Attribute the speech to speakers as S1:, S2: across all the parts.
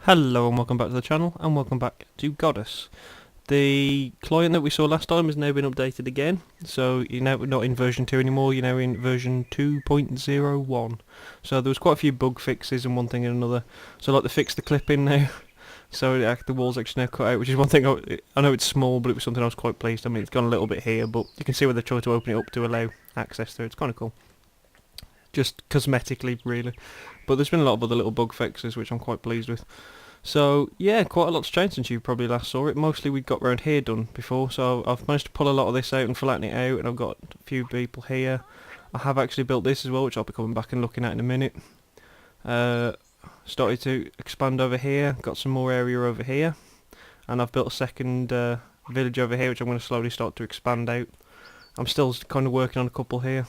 S1: Hello and welcome back to the channel, and welcome back to Godus. The client that we saw last time has now been updated again, so you're now not in version 2 anymore, you're now in version 2.01. So there was quite a few bug fixes and one thing and another. So like they fixed the clipping now, so the wall's actually now cut out, which is one thing I know it's small, but it was something I was quite pleased. I mean, it's gone a little bit here, but you can see where they tried to open it up to allow access through. It's kind of cool. Just cosmetically, really. But there's been a lot of other little bug fixes, which I'm quite pleased with. So, yeah, quite a lot's changed since you probably last saw it. Mostly we got round here done before, so I've managed to pull a lot of this out and flatten it out, and I've got a few people here. I have actually built this as well, which I'll be coming back and looking at in a minute. Started to expand over here, got some more area over here, and I've built a second village over here, which I'm going to slowly start to expand out. I'm still kind of working on a couple here.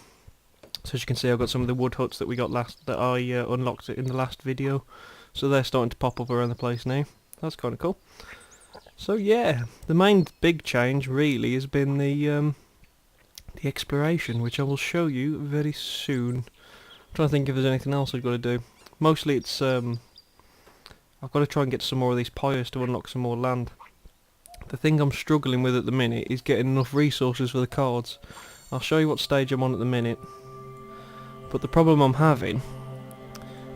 S1: So as you can see, I've got some of the wood huts that we got that I unlocked in the last video. So they're starting to pop up around the place now. That's kind of cool. So yeah, the main big change really has been the exploration, which I will show you very soon. I'm trying to think if there's anything else I've got to do. Mostly it's I've got to try and get some more of these pyres to unlock some more land. The thing I'm struggling with at the minute is getting enough resources for the cards. I'll show you what stage I'm on at the minute. But the problem I'm having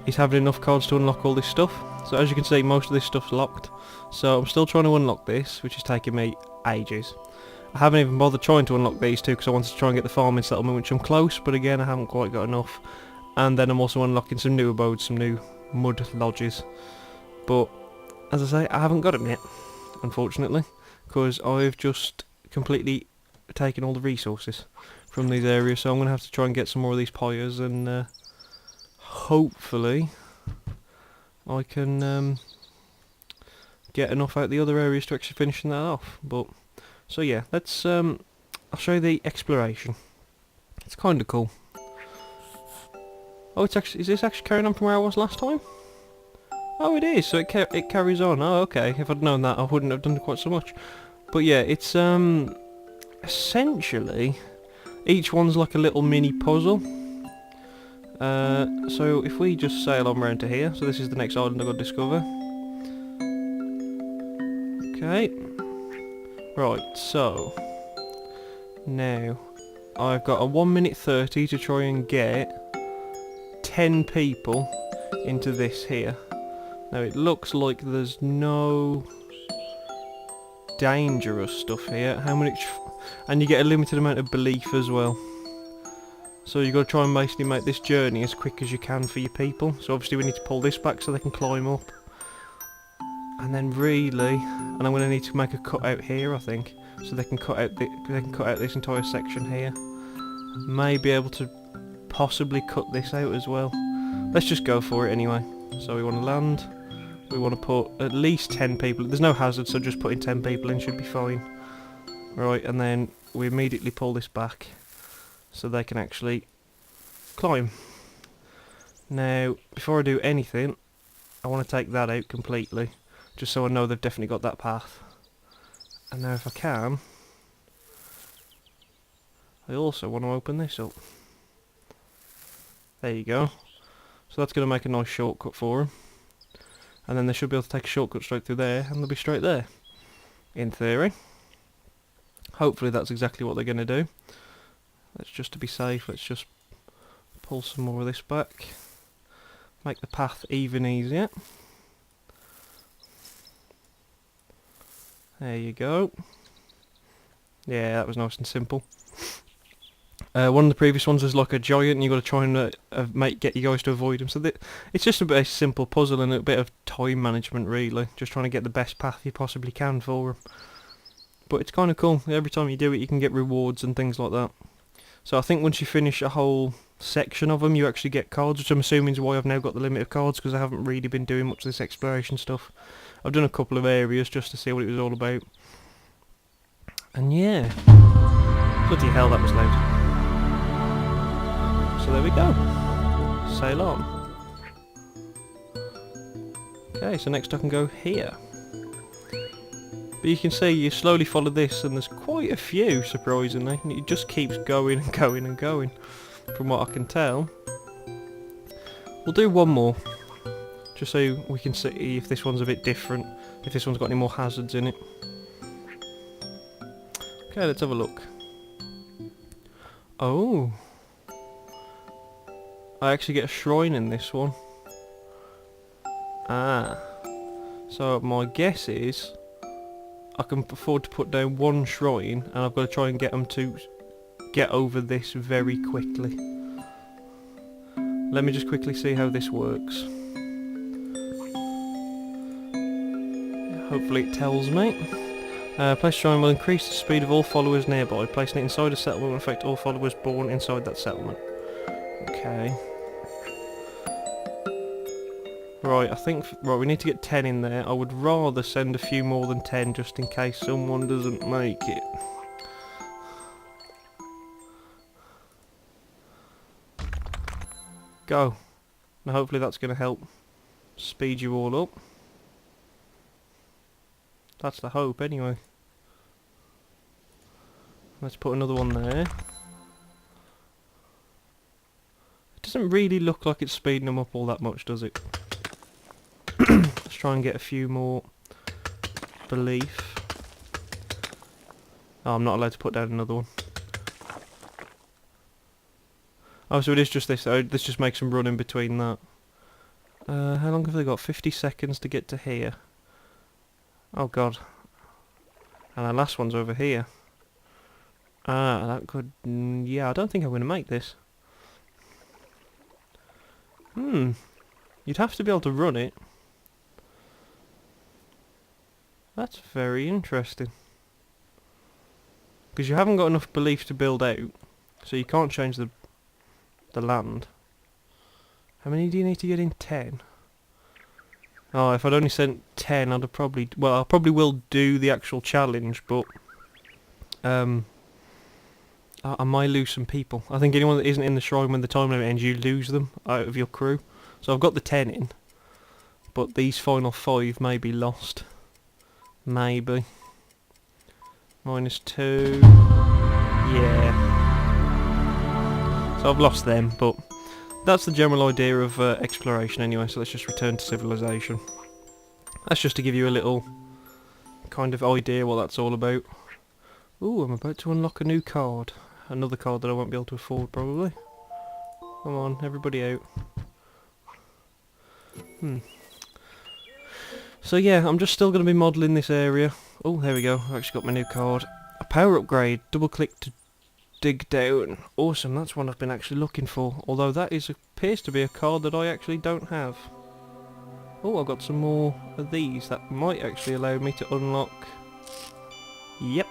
S1: is having enough cards to unlock all this stuff. So as you can see, most of this stuff's locked. So I'm still trying to unlock this, which is taking me ages. I haven't even bothered trying to unlock these two because I wanted to try and get the farming settlement, which I'm close, but again I haven't quite got enough. And then I'm also unlocking some new abodes, some new mud lodges. But as I say, I haven't got them yet, unfortunately, because I've just completely taken all the resources from these areas. So I'm going to have to try and get some more of these pyres, and hopefully I can get enough out the other areas to actually finishing that off. But so yeah, let's I'll show you the exploration. It's kind of cool. Oh, it's actually, is this actually carrying on from where I was last time? Oh, it is. So it carries on. Oh, okay. If I'd known that, I wouldn't have done quite so much. But yeah, it's essentially each one's like a little mini puzzle. So if we just sail on round to here, so this is the next island I've got to discover. Okay. Right, so now I've got a 1 minute 30 to try and get 10 people into this here. Now it looks like there's no dangerous stuff here. How many? And you get a limited amount of belief as well. So you've got to try and basically make this journey as quick as you can for your people. So obviously we need to pull this back so they can climb up. And then really, and I'm going to need to make a cut out here, I think, so they can cut out this entire section here. May be able to possibly cut this out as well. Let's just go for it anyway. So we want to land. We want to put at least 10 people. There's no hazard, so just putting 10 people in should be fine. Right, and then we immediately pull this back so they can actually climb. Now, before I do anything, I want to take that out completely, just so I know they've definitely got that path. And now if I can, I also want to open this up. There you go. So that's going to make a nice shortcut for them. And then they should be able to take a shortcut straight through there, and they'll be straight there. In theory. Hopefully that's exactly what they're going to do. Let's just to be safe, let's just pull some more of this back. Make the path even easier. There you go. Yeah, that was nice and simple. One of the previous ones was like a giant, and you've got to try and get you guys to avoid him. So it's just a bit of a simple puzzle and a bit of time management, really. Just trying to get the best path you possibly can for him. But it's kind of cool. Every time you do it, you can get rewards and things like that. So I think once you finish a whole section of them, you actually get cards, which I'm assuming is why I've now got the limit of cards, because I haven't really been doing much of this exploration stuff. I've done a couple of areas just to see what it was all about. And yeah. Bloody hell, that was loud. So there we go. Sail on. Okay, so next I can go here. But you can see you slowly follow this, and there's quite a few, surprisingly, and it just keeps going and going and going, from what I can tell. We'll do one more. just so we can see if this one's a bit different, if this one's got any more hazards in it. Okay, let's have a look. Oh, I actually get a shrine in this one. Ah, so my guess is I can afford to put down one shrine, and I've got to try and get them to get over this very quickly. Let me just quickly see how this works. Hopefully it tells me. Place shrine will increase the speed of all followers nearby. Placing it inside a settlement will affect all followers born inside that settlement. Okay. Right, I think... Right, we need to get 10 in there. I would rather send a few more than 10 just in case someone doesn't make it. Go. Now hopefully that's going to help speed you all up. That's the hope anyway. Let's put another one there. It doesn't really look like it's speeding them up all that much, does it? Let's try and get a few more belief. Oh, I'm not allowed to put down another one. Oh, so it is just this. Oh, this just makes them run in between that. How long have they got? 50 seconds to get to here. Oh god. And our last one's over here. Ah, that could... yeah, I don't think I'm going to make this. You'd have to be able to run it. That's very interesting. Because you haven't got enough belief to build out, so you can't change the land. How many do you need to get in? 10? Oh, if I'd only sent 10, I'd have probably... well, I probably will do the actual challenge, but... I might lose some people. I think anyone that isn't in the shrine when the time limit ends, you lose them out of your crew. So I've got the 10 in, but these final 5 may be lost. Maybe. -2. Yeah. So I've lost them, but that's the general idea of exploration anyway, so let's just return to civilization. That's just to give you a little kind of idea what that's all about. Ooh, I'm about to unlock a new card. Another card that I won't be able to afford, probably. Come on, everybody out. So yeah, I'm just still going to be modelling this area. Oh, there we go. I've actually got my new card. A power upgrade. Double click to dig down. Awesome, that's one I've been actually looking for. Although that appears to be a card that I actually don't have. Oh, I've got some more of these. That might actually allow me to unlock... Yep.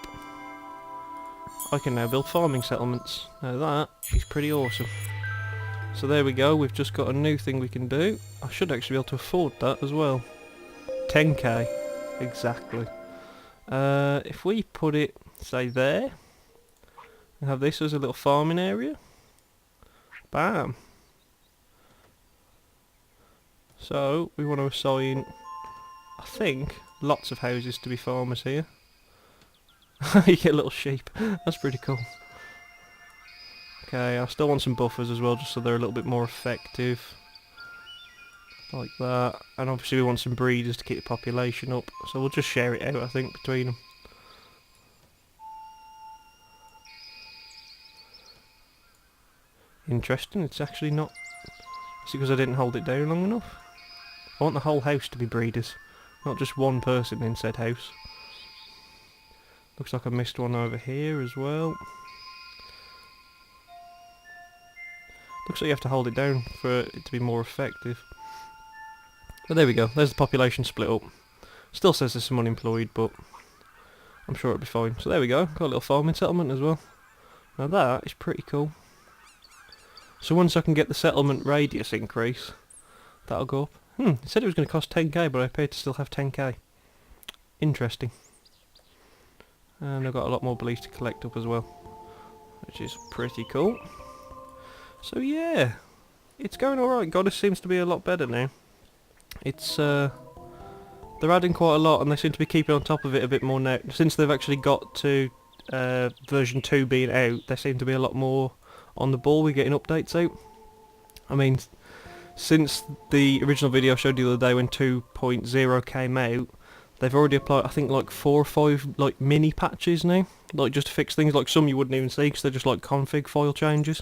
S1: I can now build farming settlements. Now that is pretty awesome. So there we go, we've just got a new thing we can do. I should actually be able to afford that as well. 10k. Exactly. If we put it, say there, and have this as a little farming area. Bam. So, we want to assign, I think, lots of houses to be farmers here. You get little sheep. That's pretty cool. Okay, I still want some buffers as well, just so they're a little bit more effective. Like that. And obviously we want some breeders to keep the population up. So we'll just share it out, I think, between them. Interesting, it's actually not... Is it because I didn't hold it down long enough? I want the whole house to be breeders, not just one person in said house. Looks like I missed one over here as well. Looks like you have to hold it down for it to be more effective. But there we go, there's the population split up. Still says there's some unemployed, but I'm sure it'll be fine. So there we go, got a little farming settlement as well. Now that is pretty cool. So once I can get the settlement radius increase, that'll go up. It said it was going to cost 10k, but I appear to still have 10k. Interesting. And I've got a lot more beliefs to collect up as well, which is pretty cool. So yeah, it's going alright. Godus seems to be a lot better now. It's they're adding quite a lot, and they seem to be keeping on top of it a bit more now. Since they've actually got to version 2 being out, they seem to be a lot more on the ball with getting updates out. I mean, since the original video I showed you the other day when 2.0 came out, they've already applied, I think, like 4 or 5 like mini patches now, like just to fix things. Like some you wouldn't even see because they're just like config file changes.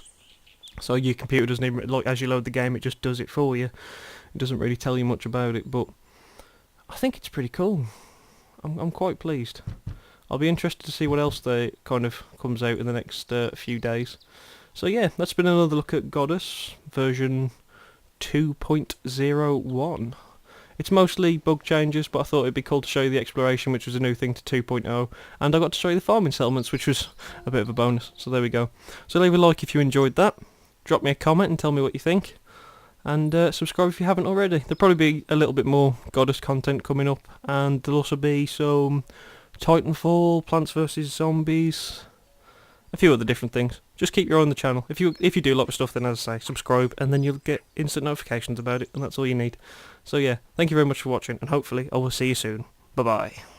S1: So your computer doesn't even, like, as you load the game, it just does it for you. It doesn't really tell you much about it, but I think it's pretty cool. I'm quite pleased. I'll be interested to see what else they kind of comes out in the next few days. So yeah, that's been another look at Godus version 2.01. It's mostly bug changes, but I thought it'd be cool to show you the exploration, which was a new thing to 2.0, and I got to show you the farming settlements, which was a bit of a bonus. So there we go. So leave a like if you enjoyed that. Drop me a comment and tell me what you think. And subscribe if you haven't already. There'll probably be a little bit more Godus content coming up, and there'll also be some Titanfall, Plants vs Zombies, a few other different things. Just keep your eye on the channel. If you do like the stuff, then as I say, subscribe, and then you'll get instant notifications about it, and that's all you need. So yeah, thank you very much for watching, and hopefully I will see you soon. Bye bye.